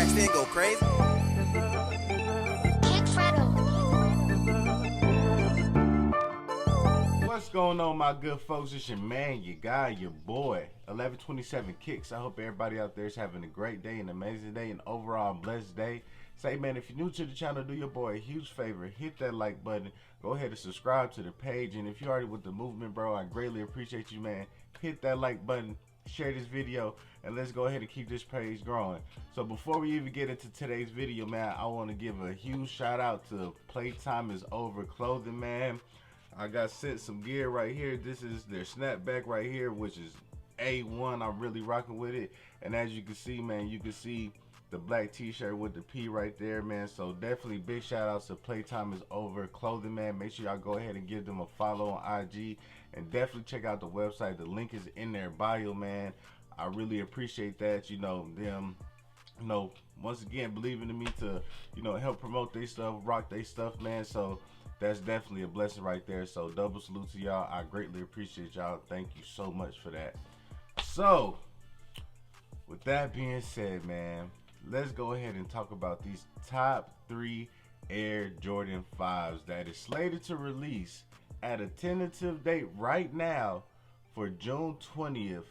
scratch then go crazy. What's going on, my good folks? It's your man, your guy, your boy, 1127 Kicks. I hope everybody out there is having a great day, an amazing day, and overall blessed day. Say, man, if you're new to the channel, do your boy a huge favor. Hit that like button. Go ahead and subscribe to the page. And if you're already with the movement, bro, I greatly appreciate you, man. Hit that like button, share this video, and let's go ahead and keep this page growing. So before we even get into today's video, man, I want to give a huge shout out to Playtime is Over Clothing, man. I got sent some gear right here. This is their snapback right here, which is A1. I'm really rocking with it. And as you can see, man, you can see the black t-shirt with the P right there, man. So definitely big shout outs to Playtime is Over Clothing, man. Make sure y'all go ahead and give them a follow on IG, and definitely check out the website. The link is in their bio, man. I really appreciate that, them, once again believing in me to, help promote their stuff, rock their stuff, man. So that's definitely a blessing right there. So double salute to y'all. I greatly appreciate y'all. Thank you so much for that. So with that being said, man, let's go ahead and talk about these top 3 Air Jordan 5s that is slated to release at a tentative date right now for June 20th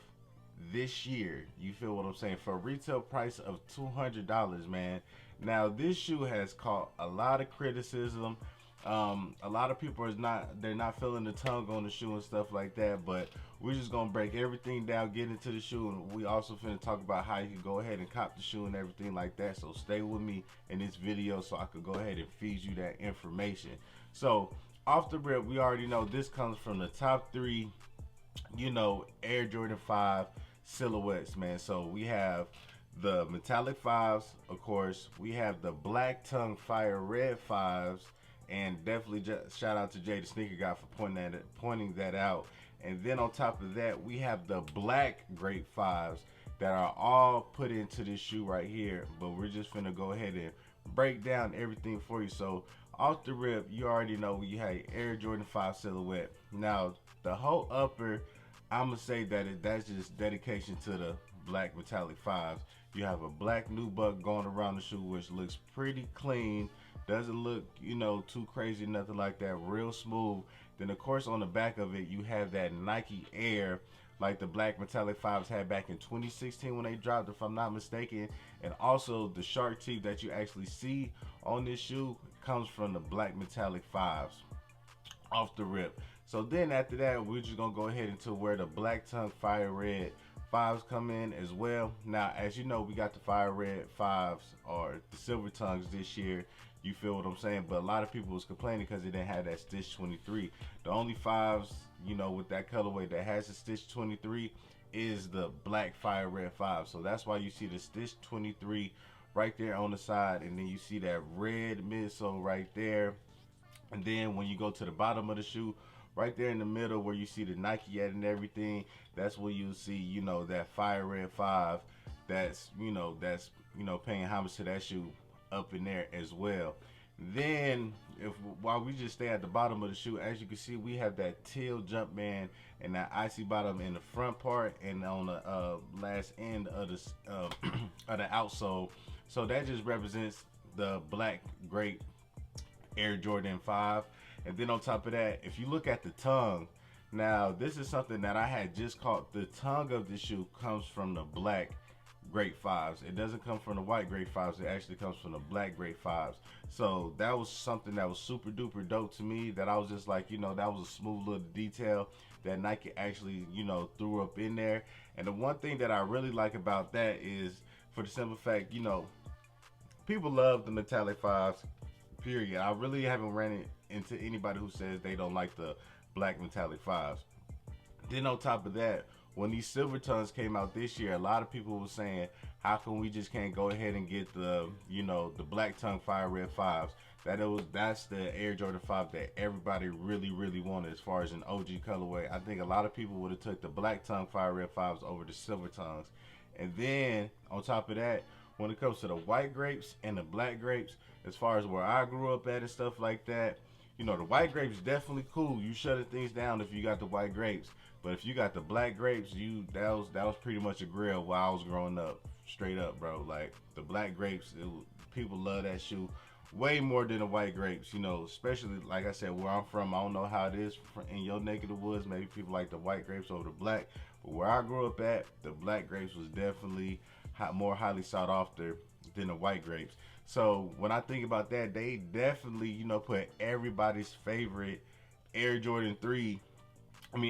this year. You feel what I'm saying? For a retail price of $200, man. Now this shoe has caught a lot of criticism. A lot of people they're not feeling the tongue on the shoe and stuff like that, but we're just gonna break everything down, get into the shoe, and we also finna talk about how you can go ahead and cop the shoe and everything like that. So stay with me in this video so I could go ahead and feed you that information. So off the rip, we already know this comes from the top 3 Air Jordan 5 silhouettes, man. So we have the metallic 5s, of course. We have the black tongue fire red 5s. And definitely shout out to Jay the sneaker guy for pointing that out. And then on top of that, we have the black grape 5s that are all put into this shoe right here. But we're just gonna go ahead and break down everything for you. So off the rip, you already know we have Air Jordan 5 silhouette. Now the whole upper, I'm gonna say that's just dedication to the black metallic 5s. You have a black nubuck going around the shoe, which looks pretty clean. Doesn't look, too crazy, nothing like that. Real smooth. Then of course on the back of it, you have that Nike Air, like the black metallic 5s had back in 2016 when they dropped, if I'm not mistaken. And also the shark teeth that you actually see on this shoe comes from the black metallic 5s off the rip. So then after that, we're just gonna go ahead into where the black tongue fire red 5s come in as well. Now, as you know, we got the fire red 5s or the silver tongues this year. You feel what I'm saying? But a lot of people was complaining because they didn't have that Stitch 23. The only 5s, with that colorway that has the Stitch 23 is the black fire red 5. So that's why you see the Stitch 23 right there on the side, and then you see that red midsole right there. And then when you go to the bottom of the shoe, right there in the middle where you see the Nike at and everything, that's where you'll see, that fire red 5 that's paying homage to that shoe up in there as well. Then while we just stay at the bottom of the shoe, as you can see, we have that teal Jumpman and that icy bottom in the front part and on the last end of the of the outsole. So that just represents the black grape Air Jordan 5. And then on top of that, if you look at the tongue, now this is something that I had just caught. The tongue of the shoe comes from the black grape 5s. It doesn't come from the white grape 5s. It actually comes from the black grape 5s. So that was something that was super duper dope to me, that I was just like, that was a smooth little detail that Nike actually, threw up in there. And the one thing that I really like about that is, for the simple fact, people love the metallic 5s, period. I really haven't ran into anybody who says they don't like the black metallic 5s. Then on top of that, when these silver tongues came out this year, a lot of people were saying, how come we just can't go ahead and get the, the black tongue fire red 5s? That's the Air Jordan 5 that everybody really wanted as far as an OG colorway. I think a lot of people would have took the black tongue fire red 5s over the silver tongues. And then on top of that, when it comes to the white grapes and the black grapes, as far as where I grew up at and stuff like that, The white grapes definitely cool. You shutting things down if you got the white grapes. But if you got the black grapes, that was pretty much a grill while I was growing up. Straight up, bro. Like the black grapes, people love that shoe way more than the white grapes. Especially like I said, where I'm from. I don't know how it is in your neck of the woods. Maybe people like the white grapes over the black. But where I grew up at, the black grapes was definitely more highly sought after than the white grapes. So when I think about that, they definitely, put everybody's favorite Air Jordan 3,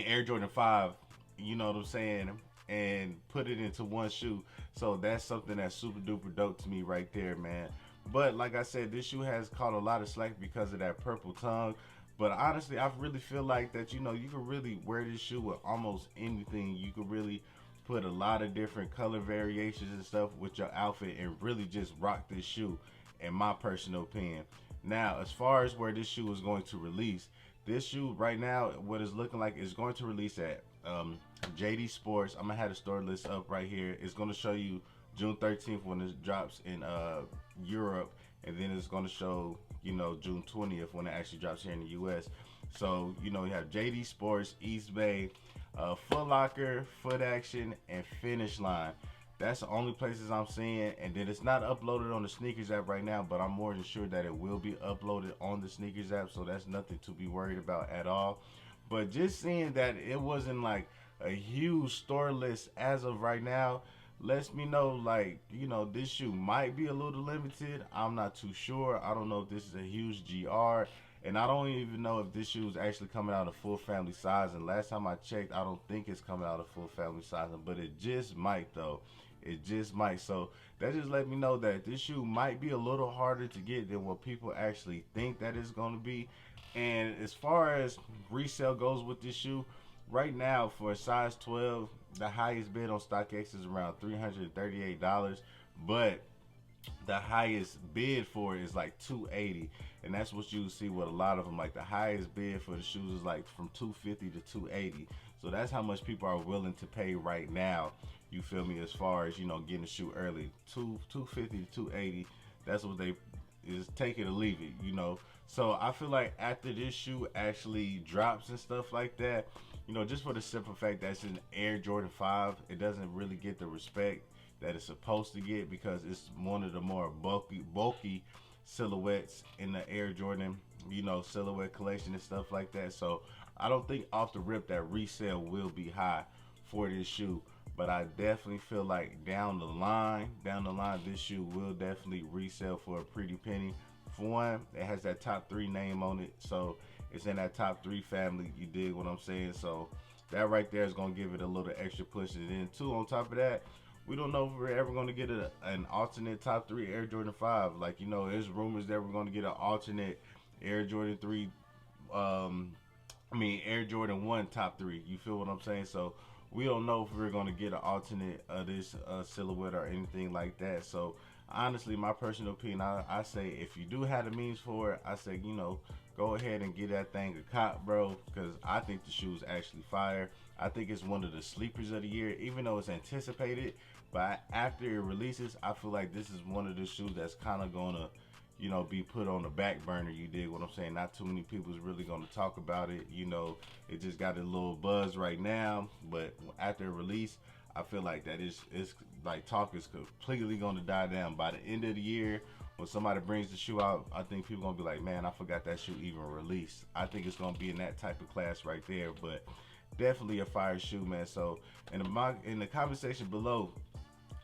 Air Jordan 5, you know what I'm saying, and put it into one shoe. So that's something that's super duper dope to me right there, man. But like I said, this shoe has caught a lot of slack because of that purple tongue. But honestly, I really feel like that, you can really wear this shoe with almost anything. You could really put a lot of different color variations and stuff with your outfit and really just rock this shoe, in my personal opinion. Now, as far as where this shoe is going to release, this shoe right now, what it's looking like is going to release at JD Sports. I'm gonna have the store list up right here. It's gonna show you June 13th when it drops in Europe, and then it's gonna show June 20th when it actually drops here in the U.S. So you have JD Sports, East Bay, Foot Locker, Foot Action, and Finish Line. That's the only places I'm seeing, and then it's not uploaded on the sneakers app right now, but I'm more than sure that it will be uploaded on the sneakers app, so that's nothing to be worried about at all. But just seeing that it wasn't like a huge store list as of right now lets me know, like, this shoe might be a little limited. I'm not too sure. I don't know if this is a huge GR, and I don't even know if this shoe is actually coming out of full family size. And last time I checked, I don't think it's coming out of full family sizing, but it just might though. It just might. So that just let me know that this shoe might be a little harder to get than what people actually think that it's going to be. And as far as resale goes with this shoe, right now for a size 12, the highest bid on StockX is around $338, but the highest bid for it is like 280, and that's what you see with a lot of them. Like the highest bid for the shoes is like from 250 to 280. So that's how much people are willing to pay right now. You feel me? As far as getting a shoe early, 250 to 280. That's what they is, take it or leave it. So I feel like after this shoe actually drops and stuff like that, just for the simple fact that it's an Air Jordan 5, it doesn't really get the respect that it's supposed to get because it's one of the more bulky silhouettes in the Air Jordan, silhouette collection and stuff like that. So I don't think off the rip that resale will be high for this shoe. But I definitely feel like down the line, this shoe will definitely resell for a pretty penny. For one, it has that top 3 name on it, so it's in that top 3 family. You dig what I'm saying? So that right there is gonna give it a little extra push. And then two, on top of that, we don't know if we're ever gonna get an alternate top 3 Air Jordan 5. Like there's rumors that we're gonna get an alternate Air Jordan 3. Air Jordan 1 top 3. You feel what I'm saying? So we don't know if we're going to get an alternate of this silhouette or anything like that. So honestly, my personal opinion, I say if you do have the means for it, I say go ahead and get that thing a cop, bro, because I think the shoe is actually fire. I think it's one of the sleepers of the year, even though it's anticipated. But after it releases, I feel like this is one of the shoes that's kind of gonna be put on the back burner. You dig what I'm saying? Not too many people's really gonna talk about it. It just got a little buzz right now, but after release, I feel like that it's like talk is completely gonna die down by the end of the year. When somebody brings the shoe out, I think people gonna be like, man, I forgot that shoe even released. I think it's gonna be in that type of class right there, but definitely a fire shoe, man. So in the comment section below,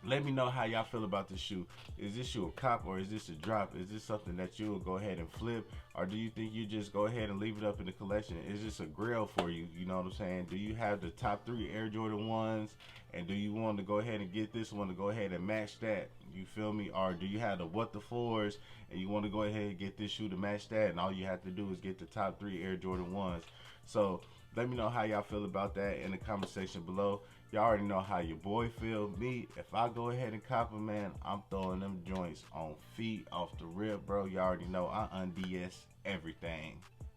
let me know how y'all feel about this shoe. Is this shoe a cop or is this a drop? Is this something that you'll go ahead and flip? Or do you think you just go ahead and leave it up in the collection? Is this a grail for you? You know what I'm saying? Do you have the top 3 Air Jordan 1s? And do you want to go ahead and get this one to go ahead and match that? You feel me? Or do you have the what the 4s and you want to go ahead and get this shoe to match that? And all you have to do is get the top 3 Air Jordan 1s. So let me know how y'all feel about that in the comment section below. Y'all already know how your boy feel. Me, if I go ahead and cop them, man, I'm throwing them joints on feet off the rip, bro. Y'all already know I un-DS everything.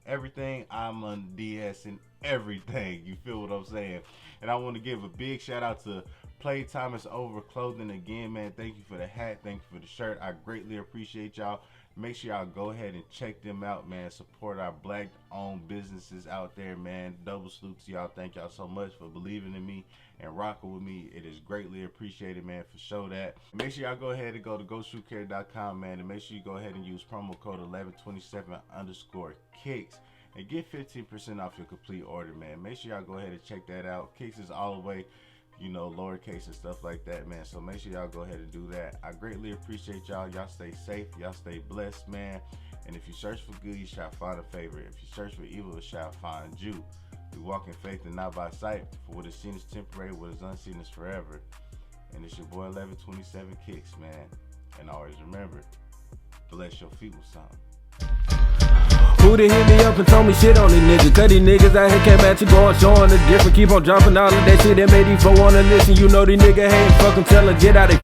Everything, I'm un-DSing everything. You feel what I'm saying? And I want to give a big shout out to Playtime is over clothing again, man. Thank you for the hat. Thank you for the shirt. I greatly appreciate y'all. Make sure y'all go ahead and check them out, man. Support our black-owned businesses out there, man. Double salute to y'all. Thank y'all so much for believing in me and rocking with me. It is greatly appreciated, man, for sure that. Make sure y'all go ahead and go to GoShoeCare.com, man, and make sure you go ahead and use promo code 1127_kicks and get 15% off your complete order, man. Make sure y'all go ahead and check that out. Kicks is all the way, you know, lowercase and stuff like that, man. So make sure y'all go ahead and do that. I greatly appreciate y'all. Y'all stay safe. Y'all stay blessed, man. And if you search for good, you shall find a favor. If you search for evil, it shall find you. We walk in faith and not by sight. For what is seen is temporary, what is unseen is forever. And it's your boy 1127 Kicks, man. And always remember, bless your feet with something. Who to hit me up and told me shit on these niggas? Cause these niggas out here came at you going, showing the difference. Keep on dropping all of that shit that made these folk wanna listen. You know these niggas hate, fuck them, tell them get out of